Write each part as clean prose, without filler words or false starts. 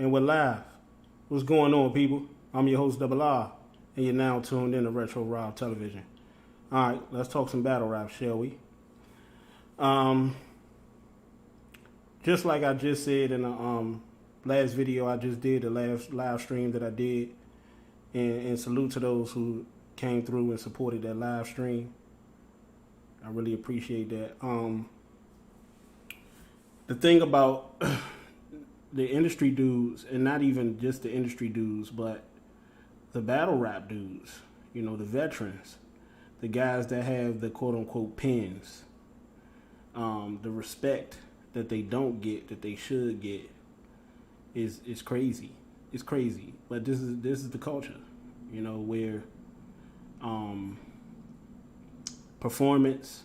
And we're live. What's going on, people? I'm your host, Double R, and you're now tuned in to Retro Rob Television. All right, let's talk some battle rap, shall we? Just like I just said in the last video I just did, the last live stream that I did, and salute to those who came through and supported that live stream. I really appreciate that. The thing about the industry dudes, and not even just the industry dudes, but the battle rap dudes, you know, the veterans, the guys that have the quote-unquote pins, the respect that they don't get, that they should get, is crazy. It's crazy. But this is the culture, you know, where performance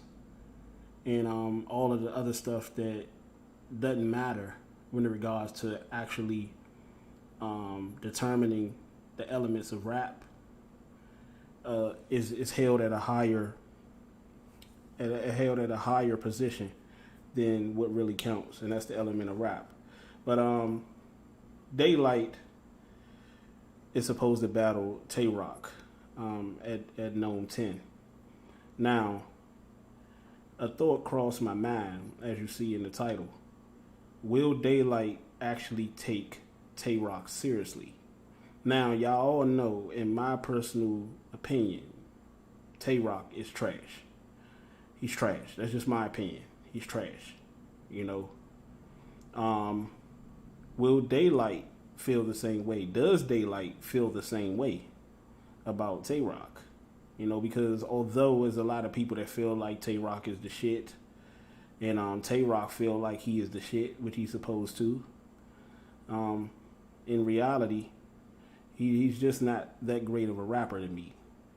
and all of the other stuff that doesn't matter when in regards to actually determining the elements of rap is held at a higher position than what really counts, and that's the element of rap. But Daylyt is supposed to battle Tayroc at Gnome 10. Now, a thought crossed my mind, as you see in the title. Will Daylyt actually take Tayroc seriously? Now, y'all all know, in my personal opinion, Tayroc is trash. He's trash. That's just my opinion. He's trash. You know. Will Daylyt feel the same way? Does Daylyt feel the same way about Tayroc? You know, because although there's a lot of people that feel like Tayroc is the shit, and Tayroc feel like he is the shit, which he's supposed to, in reality, he's just not that great of a rapper to me.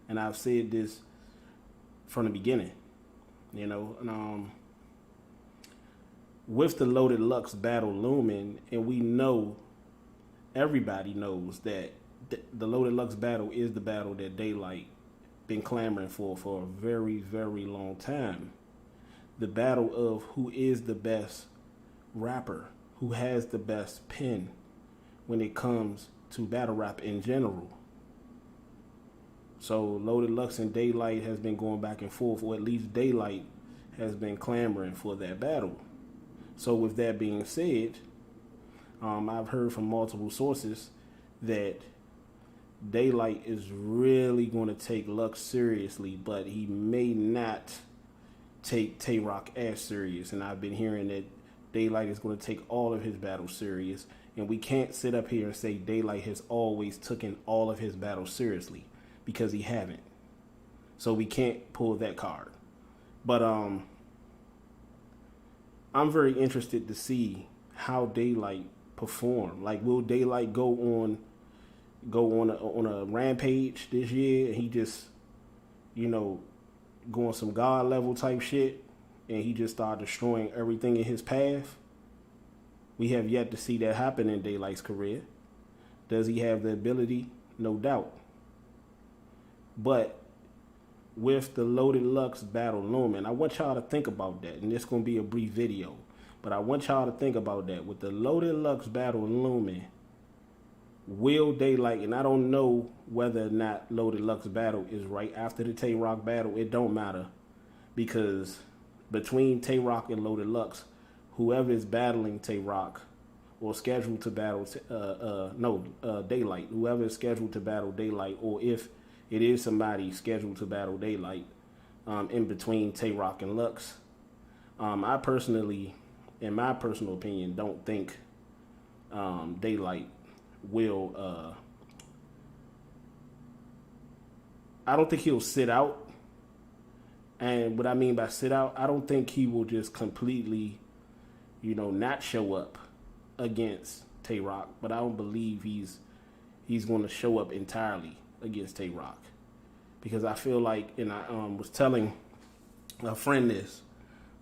And I've said this from the beginning, you know. And, with the Loaded Lux battle looming, and we know, everybody knows that the Loaded Lux battle is the battle that Daylyt been clamoring for a very, very long time. The battle of who is the best rapper, who has the best pen when it comes to battle rap in general. So Loaded Lux and Daylyt has been going back and forth, or at least Daylyt has been clamoring for that battle. So with that being said, I've heard from multiple sources that Daylyt is really going to take Lux seriously, but he may not take Tayroc as serious. And I've been hearing that Daylyt is going to take all of his battles serious, and we can't sit up here and say Daylyt has always taken all of his battles seriously, because he haven't. So we can't pull that card. But I'm very interested to see how Daylyt perform. Like, will Daylyt go on a rampage this year, and he just, you know, go on some God level type shit, and he just start destroying everything in his path? We have yet to see that happen in Daylyt's career. Does he have the ability? No doubt. But with the Loaded Lux battle looming, I want y'all to think about that, and it's going to be a brief video, but I want y'all to think about that. With the Loaded Lux battle looming, will Daylyt, and I don't know whether or not Loaded Lux battle is right after the Tayroc battle. It don't matter, because between Tayroc and Loaded Lux, whoever is battling Tayroc or scheduled to battle Daylyt, whoever is scheduled to battle Daylyt, or if it is somebody scheduled to battle Daylyt in between Tayroc and Lux, I personally, in my personal opinion, don't think Daylyt will. I don't think he'll sit out. And what I mean by sit out, I don't think he will just completely, you know, not show up against Tayroc. But I don't believe he's going to show up entirely against Tayroc, because I feel like, and I was telling a friend this,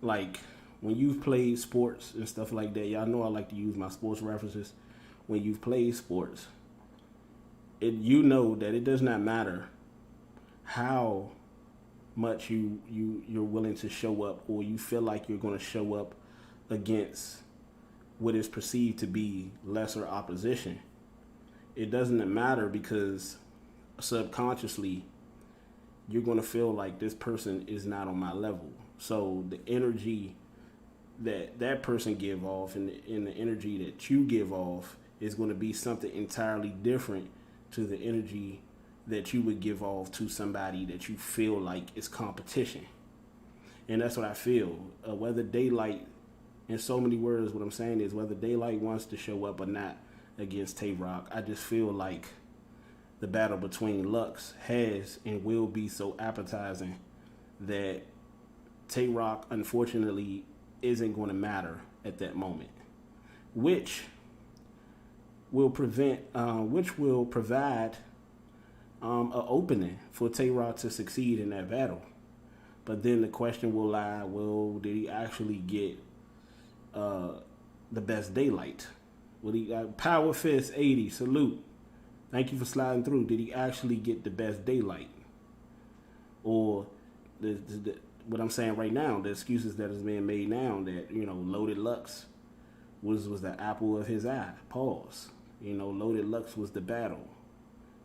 like, when you've played sports and stuff like that, y'all know I like to use my sports references. When you've played sports, you know that it does not matter how much you're willing to show up, or you feel like you're going to show up against what is perceived to be lesser opposition, it doesn't matter, because subconsciously you're going to feel like this person is not on my level. So the energy that that person give off and the energy that you give off is going to be something entirely different to the energy that you would give off to somebody that you feel like is competition. And that's what I feel. Whether Daylyt, in so many words, what I'm saying is whether Daylyt wants to show up or not against Tayroc, I just feel like the battle between Lux has and will be so appetizing that Tayroc, unfortunately, isn't going to matter at that moment, which will provide an opening for Tayroc to succeed in that battle. But then the question will lie: well, did he actually get the best Daylyt? Will he Power Fist 80 salute? Thank you for sliding through. Did he actually get the best Daylyt? Or what I'm saying right now, the excuses that is being made now that, Loaded Lux was the apple of his eye. Pause. Loaded Lux was the battle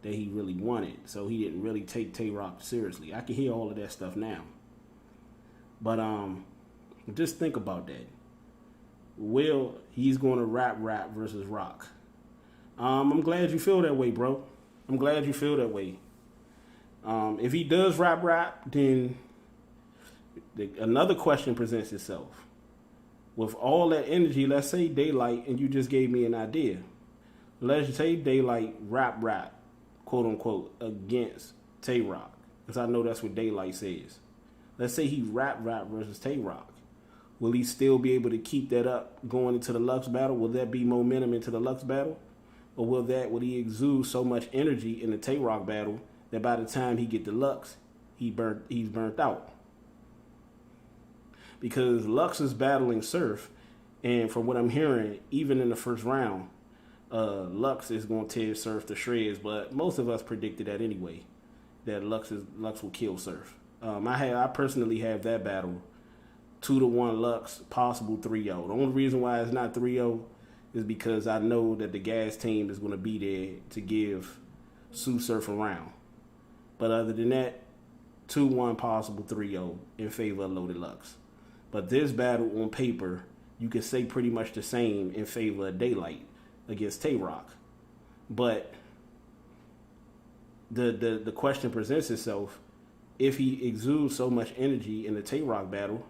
that he really wanted. So he didn't really take Tayroc seriously. I can hear all of that stuff now. But just think about that. Will he's going to rap versus rock? I'm glad you feel that way, bro. I'm glad you feel that way. If he does rap, then another question presents itself. With all that energy, let's say Daylyt, and you just gave me an idea. Let's say Daylyt rap, quote unquote, against Tayroc, because I know that's what Daylyt says. Let's say he rap versus Tayroc. Will he still be able to keep that up going into the Lux battle? Will that be momentum into the Lux battle? Or will he exude so much energy in the Tayroc battle that by the time he get to Lux, he's burnt out? Because Lux is battling Surf, and from what I'm hearing, even in the first round, Lux is going to tear Surf to shreds. But most of us predicted that anyway, that Lux will kill Surf. I personally have that battle 2-1 Lux, possible 3-0. The only reason why it's not 3-0 is because I know that the gas team is going to be there to give Sue Surf a round. But other than that, 2-1, possible 3-0 in favor of Loaded Lux. But this battle on paper, you can say pretty much the same in favor of Daylyt against Tayroc. But the question presents itself: if he exudes so much energy in the Tayroc battle,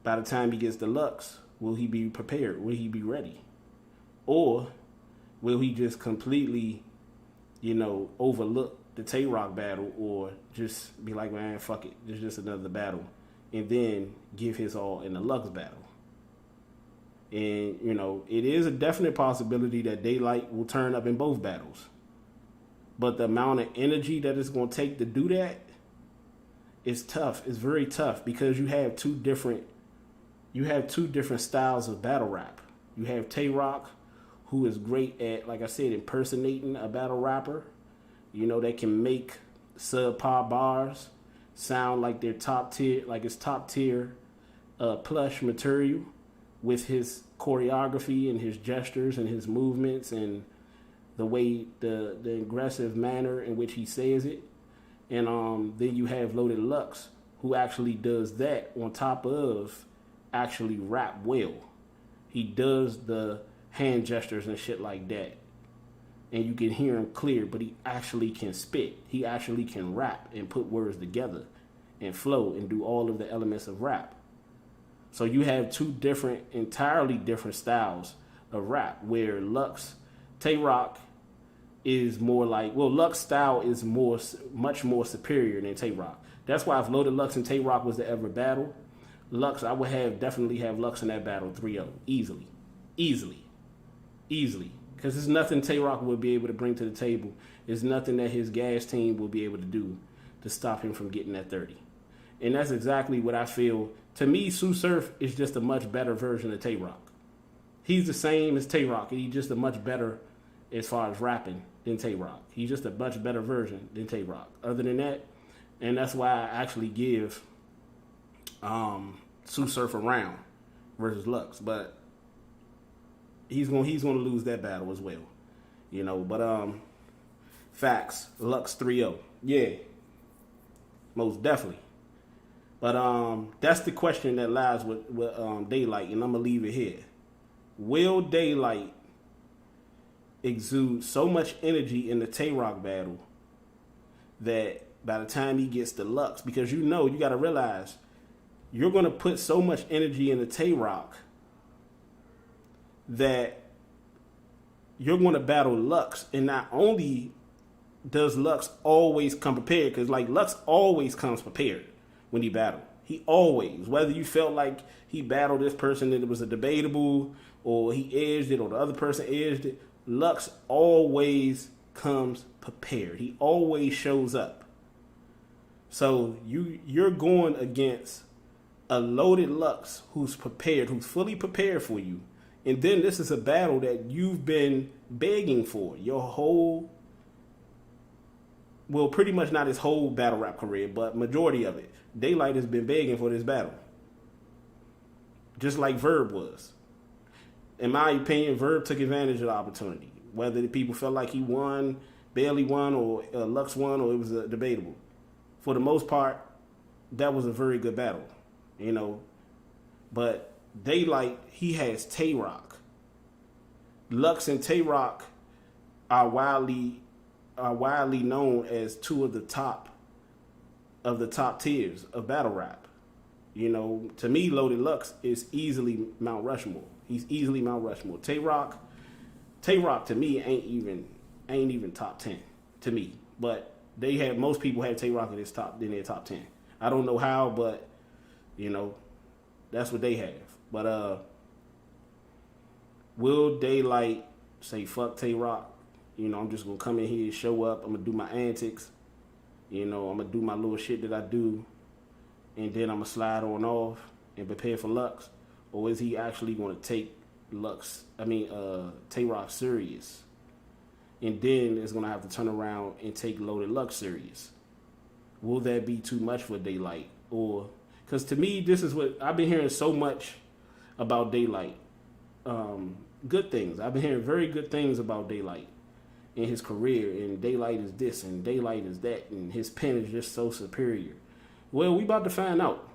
by the time he gets to Lux, will he be prepared? Will he be ready? Or will he just completely, overlook the Tayroc battle, or just be like, man, fuck it, it's just another battle, and then give his all in the Lux battle? And, it is a definite possibility that Daylyt will turn up in both battles. But the amount of energy that it's going to take to do that is tough. It's very tough, because you have two different styles of battle rap. You have Tayroc, who is great at, like I said, impersonating a battle rapper. That can make subpar bars sound like they're top tier, like it's top tier plush material, with his choreography and his gestures and his movements and the way the aggressive manner in which he says it. And then you have Loaded Lux, who actually does that on top of actually rap well. He does the hand gestures and shit like that, and you can hear him clear, but he actually can spit. He actually can rap and put words together and flow and do all of the elements of rap. So you have two entirely different styles of rap, where Tayroc is more like, Lux style is much more superior than Tayroc. That's why if Loaded Lux and Tayroc was to ever battle, Lux, I would definitely have Lux in that battle 3-0. Easily. Because there's nothing Tayroc will be able to bring to the table. There's nothing that his gas team will be able to do to stop him from getting that 30. And that's exactly what I feel. To me, Sue Surf is just a much better version of Tayroc. He's the same as Tayroc, and he's just a much better, as far as rapping, than Tayroc. He's just a much better version than Tayroc. Other than that, and that's why I actually give Sue Surf a round versus Lux. But he's gonna lose that battle as well. You know, but facts. Lux 3-0. Yeah. Most definitely. But that's the question that lies with Daylyt, and I'm gonna leave it here. Will Daylyt exude so much energy in the Tayroc battle that by the time he gets to Lux, because you gotta realize you're gonna put so much energy in the Tayroc that you're gonna battle Lux, and not only does Lux always come prepared, because like Lux always comes prepared when he battled. He always, whether you felt like he battled this person and it was a debatable, or he edged it, or the other person edged it, Lux always comes prepared. He always shows up. So you're going against a loaded Lux who's prepared, who's fully prepared for you. And then this is a battle that you've been begging for your whole, well, pretty much not his whole battle rap career, but majority of it. Daylyt has been begging for this battle. Just like Verb was. In my opinion, Verb took advantage of the opportunity. Whether the people felt like he won, barely won, or Lux won, or it was debatable. For the most part, that was a very good battle. You know. But Daylyt, he has Tayroc. Lux and Tayroc are widely known as two of the top tiers of battle rap. You know, to me, Loaded Lux is easily Mount Rushmore. He's easily Mount Rushmore. Tayroc to me ain't even top 10 to me. But most people have Tayroc in their top 10. I don't know how, but you know, that's what they have. But will Daylyt say fuck Tayroc? You know, I'm just gonna come in here, show up, I'm gonna do my antics, you know, I'm gonna do my little shit that I do, and then I'm gonna slide on off and prepare for Lux? Or is he actually gonna take Tayroc serious, and then is gonna have to turn around and take Loaded Lux serious? Will that be too much for Daylyt? Or, because to me, this is what I've been hearing so much about Daylyt. Good things. I've been hearing very good things about Daylyt in his career, and Daylyt is this and Daylyt is that, and his pen is just so superior. Well, we about to find out.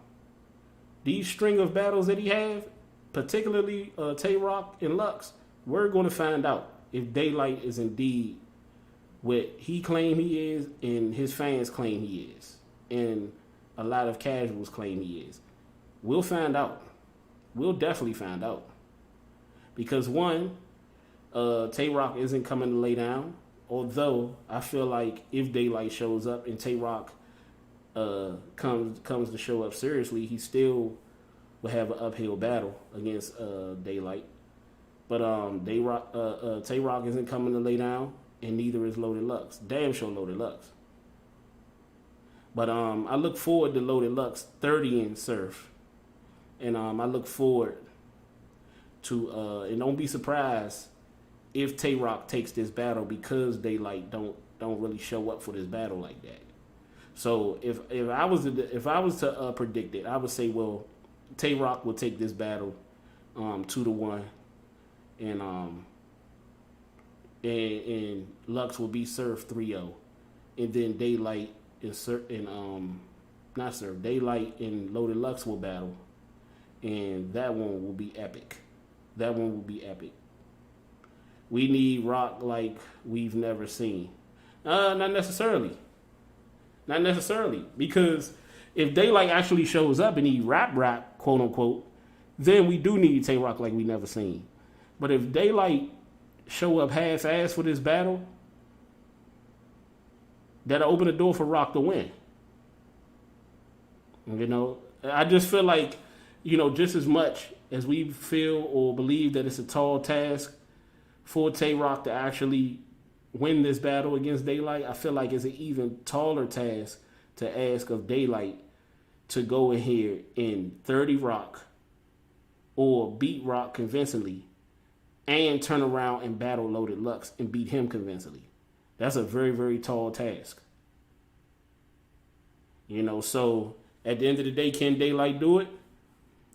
These string of battles that he have, particularly Tayroc and Lux, we're going to find out if Daylyt is indeed what he claim he is, and his fans claim he is, and a lot of casuals claim he is. We'll find out. We'll definitely find out. Because one, Tayroc isn't coming to lay down. Although I feel like if Daylyt shows up and Tayroc comes to show up seriously, he still will have an uphill battle against Daylyt. But Tayroc isn't coming to lay down, and neither is Loaded Lux. Damn sure Loaded Lux. But I look forward to Loaded Lux 30 in Surf, and I look forward to and don't be surprised if Tayroc takes this battle, because Daylyt don't really show up for this battle like that. So if I was to predict it, I would say, well, Tayroc will take this battle 2-1, and Lux will be Surf 3-0, and then Daylyt Daylyt and Loaded Lux will battle, and that one will be epic. That one will be epic. We need rock like we've never seen. Not necessarily. Not necessarily. Because if Daylyt actually shows up and he rap, quote unquote, then we do need Tayroc like we never seen. But if Daylyt show up half-ass for this battle, that'll open the door for Rock to win. You know, I just feel like, you know, just as much as we feel or believe that it's a tall task for Tayroc to actually win this battle against Daylyt, I feel like it's an even taller task to ask of Daylyt to go in here and 30 Rock or beat Rock convincingly and turn around and battle Loaded Lux and beat him convincingly. That's a very, very tall task. You know, so at the end of the day, can Daylyt do it?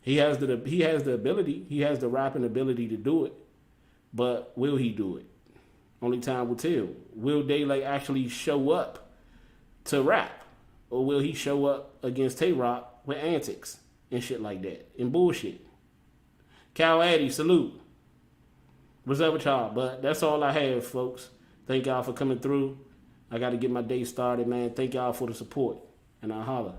He has the ability. He has the rapping ability to do it. But will he do it? Only time will tell. Will Daylyt actually show up to rap? Or will he show up against Tayroc with antics and shit like that and bullshit? Cal Addy, salute. What's up with y'all? But that's all I have, folks. Thank y'all for coming through. I got to get my day started, man. Thank y'all for the support. And I'll holler.